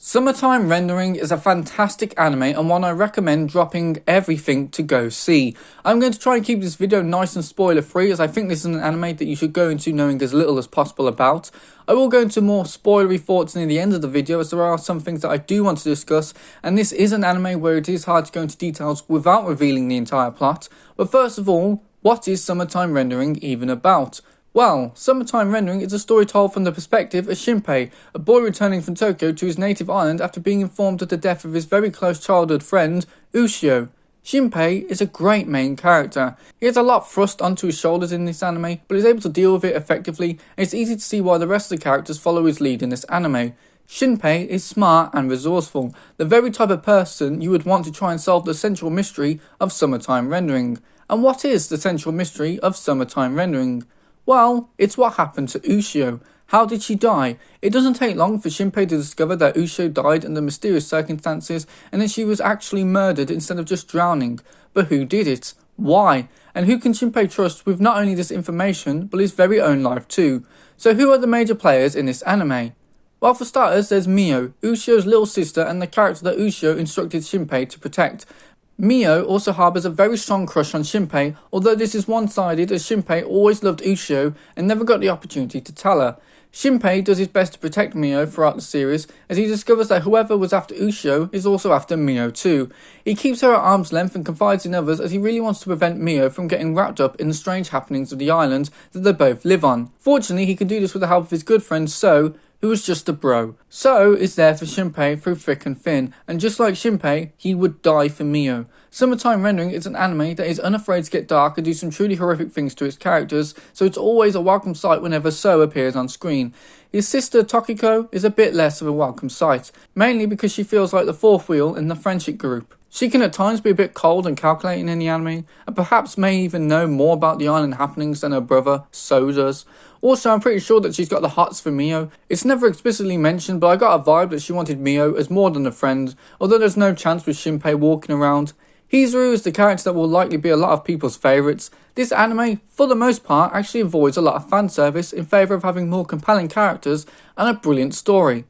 Summertime Rendering is a fantastic anime and one I recommend dropping everything to go see. I'm going to try and keep this video nice and spoiler free, as I think this is an anime that you should go into knowing as little as possible about. I will go into more spoilery thoughts near the end of the video, as there are some things that I do want to discuss, and this is an anime where it is hard to go into details without revealing the entire plot. But first of all, what is Summertime Rendering even about? Well, Summertime Rendering is a story told from the perspective of Shinpei, a boy returning from Tokyo to his native island after being informed of the death of his very close childhood friend, Ushio. Shinpei is a great main character. He has a lot thrust onto his shoulders in this anime, but is able to deal with it effectively, and it's easy to see why the rest of the characters follow his lead in this anime. Shinpei is smart and resourceful, the very type of person you would want to try and solve the central mystery of Summertime Rendering. And what is the central mystery of Summertime Rendering? Well, it's what happened to Ushio. How did she die? It doesn't take long for Shinpei to discover that Ushio died under mysterious circumstances and that she was actually murdered instead of just drowning. But who did it? Why? And who can Shinpei trust with not only this information, but his very own life too? So who are the major players in this anime? Well, for starters, there's Mio, Ushio's little sister and the character that Ushio instructed Shinpei to protect. Mio also harbours a very strong crush on Shinpei, although this is one-sided, as Shinpei always loved Ushio and never got the opportunity to tell her. Shinpei does his best to protect Mio throughout the series, as he discovers that whoever was after Ushio is also after Mio too. He keeps her at arm's length and confides in others, as he really wants to prevent Mio from getting wrapped up in the strange happenings of the island that they both live on. Fortunately, he can do this with the help of his good friend So, who was just a bro. So is there for Shinpei through thick and thin, and just like Shinpei, he would die for Mio. Summertime Rendering is an anime that is unafraid to get dark and do some truly horrific things to its characters, so it's always a welcome sight whenever So appears on screen. His sister Tokiko is a bit less of a welcome sight, mainly because she feels like the fourth wheel in the friendship group. She can at times be a bit cold and calculating in the anime, and perhaps may even know more about the island happenings than her brother, So does. Also, I'm pretty sure that she's got the hots for Mio. It's never explicitly mentioned, but I got a vibe that she wanted Mio as more than a friend, although there's no chance with Shinpei walking around. Hizuru is the character that will likely be a lot of people's favourites. This anime, for the most part, actually avoids a lot of fan service in favour of having more compelling characters and a brilliant story.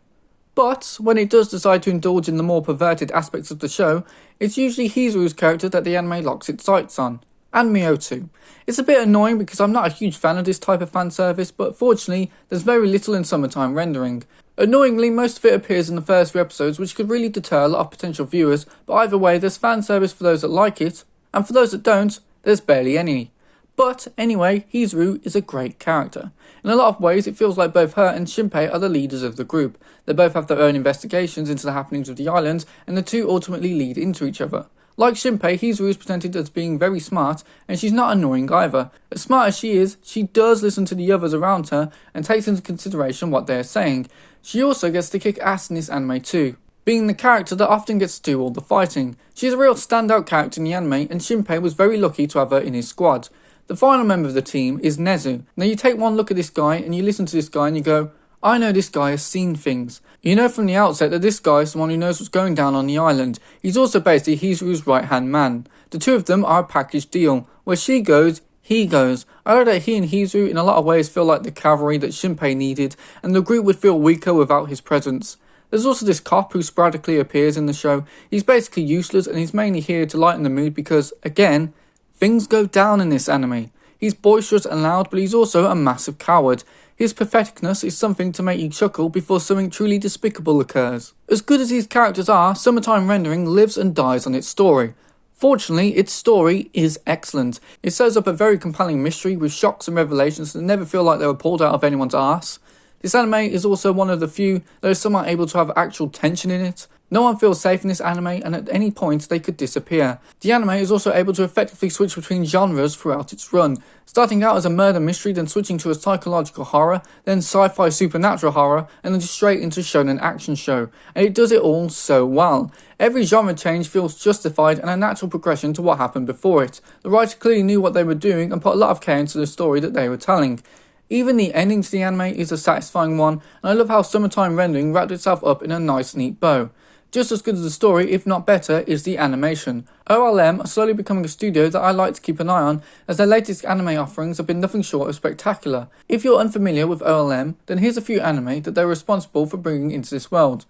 But when it does decide to indulge in the more perverted aspects of the show, it's usually Hizuru's character that the anime locks its sights on. And Mio too. It's a bit annoying because I'm not a huge fan of this type of fan service, but fortunately, there's very little in Summertime Rendering. Annoyingly, most of it appears in the first few episodes, which could really deter a lot of potential viewers, but either way, there's fan service for those that like it, and for those that don't, there's barely any. But anyway, Hizuru is a great character. In a lot of ways, it feels like both her and Shinpei are the leaders of the group. They both have their own investigations into the happenings of the island, and the two ultimately lead into each other. Like Shinpei, Hizuru is presented as being very smart, and she's not annoying either. As smart as she is, she does listen to the others around her and takes into consideration what they are saying. She also gets to kick ass in this anime too, being the character that often gets to do all the fighting. She's a real standout character in the anime, and Shinpei was very lucky to have her in his squad. The final member of the team is Nezu. Now you take one look at this guy and you listen to this guy and you go, I know this guy has seen things. You know from the outset that this guy is the one who knows what's going down on the island. He's also basically Hizuru's right-hand man. The two of them are a package deal. Where she goes, he goes. I know that he and Hizuru in a lot of ways feel like the cavalry that Shinpei needed, and the group would feel weaker without his presence. There's also this cop who sporadically appears in the show. He's basically useless and he's mainly here to lighten the mood because, again, things go down in this anime. He's boisterous and loud, but he's also a massive coward. His patheticness is something to make you chuckle before something truly despicable occurs. As good as these characters are, Summertime Rendering lives and dies on its story. Fortunately, its story is excellent. It sets up a very compelling mystery with shocks and revelations that never feel like they were pulled out of anyone's arse. This anime is also one of the few that is somehow able to have actual tension in it. No one feels safe in this anime, and at any point they could disappear. The anime is also able to effectively switch between genres throughout its run, starting out as a murder mystery, then switching to a psychological horror, then sci-fi supernatural horror, and then straight into shonen action show. And it does it all so well. Every genre change feels justified and a natural progression to what happened before it. The writer clearly knew what they were doing and put a lot of care into the story that they were telling. Even the ending to the anime is a satisfying one, and I love how Summertime Rendering wrapped itself up in a nice neat bow. Just as good as the story, if not better, is the animation. OLM are slowly becoming a studio that I like to keep an eye on, as their latest anime offerings have been nothing short of spectacular. If you're unfamiliar with OLM, then here's a few anime that they're responsible for bringing into this world.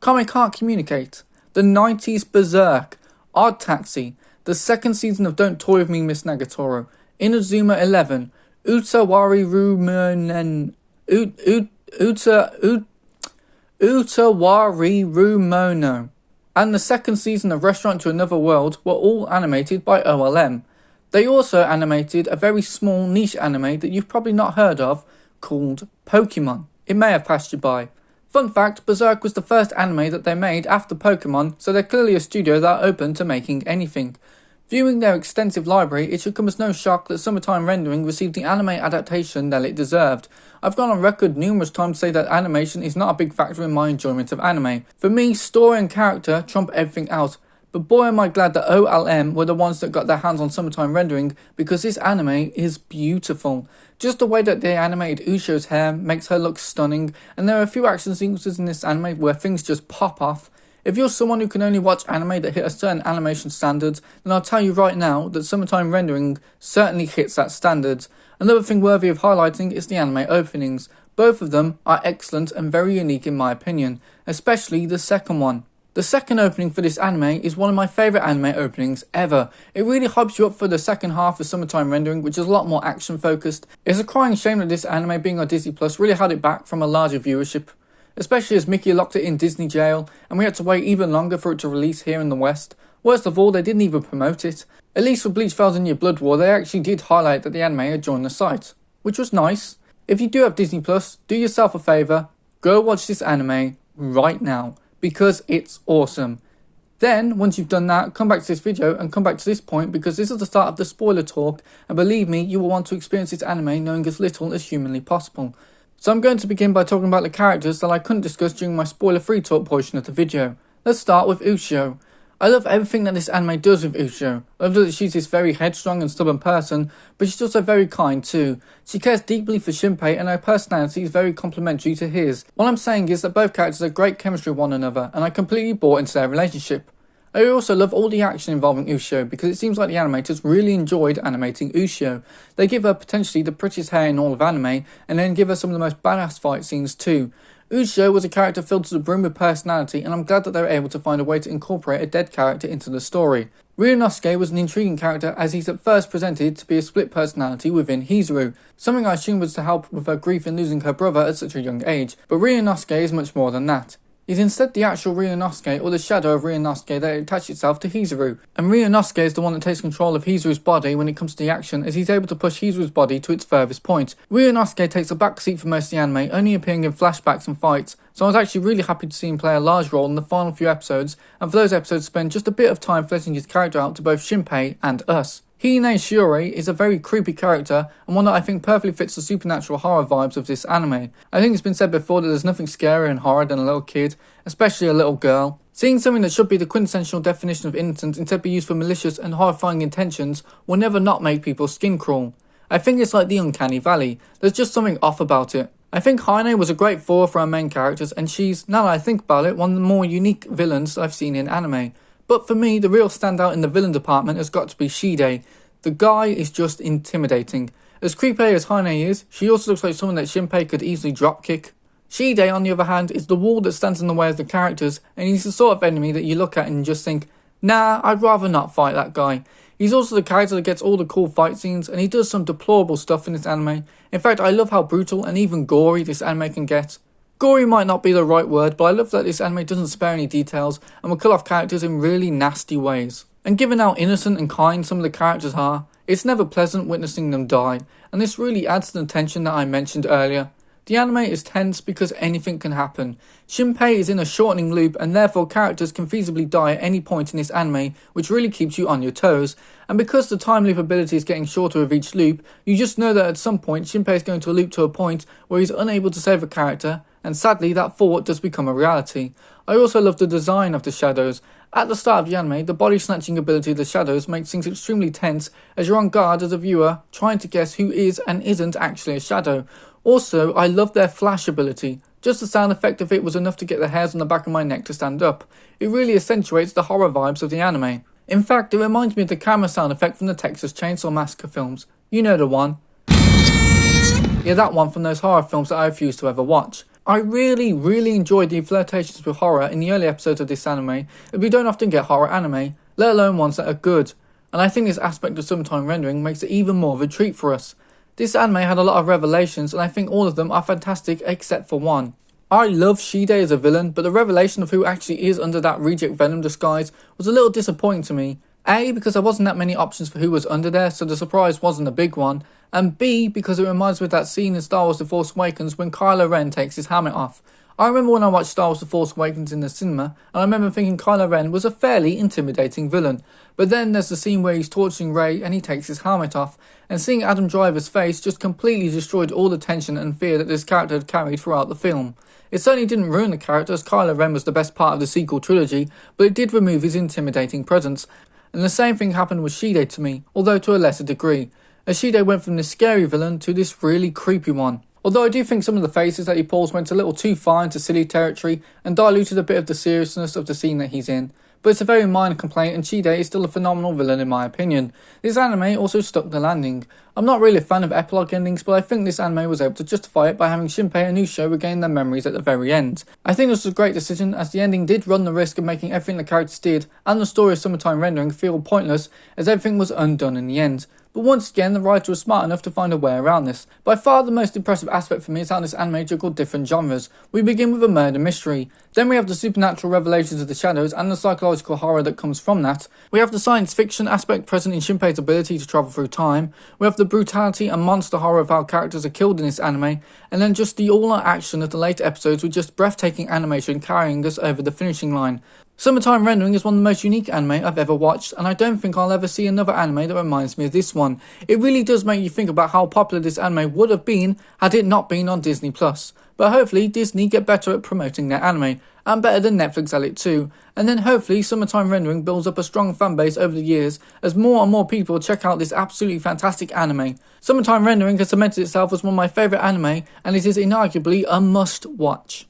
Kame Can't Communicate, the 90s Berserk, Odd Taxi, the second season of Don't Toy With Me Miss Nagatoro, Inazuma 11, Utawari Rumonen, Utawari Rumono, and the second season of Restaurant to Another World were all animated by OLM. They also animated a very small niche anime that you've probably not heard of called Pokemon. It may have passed you by. Fun fact, Berserk was the first anime that they made after Pokemon, so they're clearly a studio that are open to making anything. Viewing their extensive library, it should come as no shock that Summertime Rendering received the anime adaptation that it deserved. I've gone on record numerous times to say that animation is not a big factor in my enjoyment of anime. For me, story and character trump everything else. But boy am I glad that OLM were the ones that got their hands on Summertime Rendering, because this anime is beautiful. Just the way that they animated Usho's hair makes her look stunning, and there are a few action sequences in this anime where things just pop off. If you're someone who can only watch anime that hit a certain animation standard, then I'll tell you right now that Summertime Rendering certainly hits that standard. Another thing worthy of highlighting is the anime openings. Both of them are excellent and very unique in my opinion, especially the second one. The second opening for this anime is one of my favourite anime openings ever. It really hypes you up for the second half of Summertime Rendering, which is a lot more action focused. It's a crying shame that this anime being on Disney Plus really held it back from a larger viewership, especially as Mickey locked it in Disney jail and we had to wait even longer for it to release here in the West. Worst of all, they didn't even promote it. At least for Bleach Fells in Your Blood War, they actually did highlight that the anime had joined the site, which was nice. If you do have Disney Plus, do yourself a favour, go watch this anime right now, because it's awesome. Then, once you've done that, come back to this video and come back to this point, because this is the start of the spoiler talk, and believe me, you will want to experience this anime knowing as little as humanly possible. So I'm going to begin by talking about the characters that I couldn't discuss during my spoiler-free talk portion of the video. Let's start with Usho. I love everything that this anime does with Usho. I love that she's this very headstrong and stubborn person, but she's also very kind too. She cares deeply for Shinpei and her personality is very complementary to his. What I'm saying is that both characters have great chemistry with one another, and I completely bought into their relationship. I also love all the action involving Usho, because it seems like the animators really enjoyed animating Usho. They give her potentially the prettiest hair in all of anime, and then give her some of the most badass fight scenes too. Usho was a character filled to the brim with personality, and I'm glad that they were able to find a way to incorporate a dead character into the story. Ryunosuke was an intriguing character, as he's at first presented to be a split personality within Hizuru, something I assume was to help with her grief in losing her brother at such a young age, but Ryunosuke is much more than that. He's instead the actual Ryunosuke, or the shadow of Ryunosuke that attached itself to Hizuru. And Ryunosuke is the one that takes control of Hizuru's body when it comes to the action, as he's able to push Hizuru's body to its furthest point. Ryunosuke takes a backseat for most of the anime, only appearing in flashbacks and fights, so I was actually really happy to see him play a large role in the final few episodes, and for those episodes spend just a bit of time fleshing his character out to both Shinpei and us. Hine Shiori is a very creepy character, and one that I think perfectly fits the supernatural horror vibes of this anime. I think it's been said before that there's nothing scarier in horror than a little kid, especially a little girl. Seeing something that should be the quintessential definition of innocence instead be used for malicious and horrifying intentions will never not make people's skin crawl. I think it's like the Uncanny Valley, there's just something off about it. I think Hine was a great foil for our main characters, and she's, now that I think about it, one of the more unique villains I've seen in anime. But for me, the real standout in the villain department has got to be Shide. The guy is just intimidating. As creepy as Hine is, she also looks like someone that Shinpei could easily dropkick. Shide, on the other hand, is the wall that stands in the way of the characters, and he's the sort of enemy that you look at and just think, nah, I'd rather not fight that guy. He's also the character that gets all the cool fight scenes, and he does some deplorable stuff in this anime. In fact, I love how brutal and even gory this anime can get. Gory might not be the right word, but I love that this anime doesn't spare any details and will kill off characters in really nasty ways. And given how innocent and kind some of the characters are, it's never pleasant witnessing them die, and this really adds to the tension that I mentioned earlier. The anime is tense because anything can happen. Shinpei is in a shortening loop, and therefore characters can feasibly die at any point in this anime, which really keeps you on your toes. And because the time loop ability is getting shorter with each loop, you just know that at some point Shinpei is going to loop to a point where he's unable to save a character, and sadly that thought does become a reality. I also love the design of the shadows. At the start of the anime, the body snatching ability of the shadows makes things extremely tense, as you're on guard as a viewer, trying to guess who is and isn't actually a shadow. Also, I love their flash ability. Just the sound effect of it was enough to get the hairs on the back of my neck to stand up. It really accentuates the horror vibes of the anime. In fact, it reminds me of the camera sound effect from the Texas Chainsaw Massacre films. You know the one. Yeah, that one from those horror films that I refuse to ever watch. I really enjoyed the flirtations with horror in the early episodes of this anime, and we don't often get horror anime, let alone ones that are good, and I think this aspect of summertime rendering makes it even more of a treat for us. This anime had a lot of revelations, and I think all of them are fantastic except for one. I love Shide as a villain, but the revelation of who actually is under that reject venom disguise was a little disappointing to me. A, because there wasn't that many options for who was under there, so the surprise wasn't a big one, and B, because it reminds me of that scene in Star Wars The Force Awakens when Kylo Ren takes his helmet off. I remember when I watched Star Wars The Force Awakens in the cinema, and I remember thinking Kylo Ren was a fairly intimidating villain. But then there's the scene where he's torturing Rey and he takes his helmet off, and seeing Adam Driver's face just completely destroyed all the tension and fear that this character had carried throughout the film. It certainly didn't ruin the character, as Kylo Ren was the best part of the sequel trilogy, but it did remove his intimidating presence. And the same thing happened with Shide to me, although to a lesser degree, as Shide went from this scary villain to this really creepy one. Although I do think some of the faces that he pulls went a little too far into silly territory and diluted a bit of the seriousness of the scene that he's in. But it's a very minor complaint, and Shide is still a phenomenal villain in my opinion. This anime also stuck the landing. I'm not really a fan of epilogue endings, but I think this anime was able to justify it by having Shinpei and Nusho regain their memories at the very end. I think this was a great decision, as the ending did run the risk of making everything the characters did and the story of Summertime Rendering feel pointless, as everything was undone in the end. But once again, the writer was smart enough to find a way around this. By far the most impressive aspect for me is how this anime juggled different genres. We begin with a murder mystery. Then we have the supernatural revelations of the shadows and the psychological horror that comes from that. We have the science fiction aspect present in Shinpei's ability to travel through time. We have the brutality and monster horror of how characters are killed in this anime. And then just the all-out action of the later episodes with just breathtaking animation carrying us over the finishing line. Summertime Rendering is one of the most unique anime I've ever watched, and I don't think I'll ever see another anime that reminds me of this one. It really does make you think about how popular this anime would have been had it not been on Disney+. But hopefully Disney get better at promoting their anime, and better than Netflix at it too, and then hopefully Summertime Rendering builds up a strong fanbase over the years as more and more people check out this absolutely fantastic anime. Summertime Rendering has cemented itself as one of my favourite anime, and it is inarguably a must watch.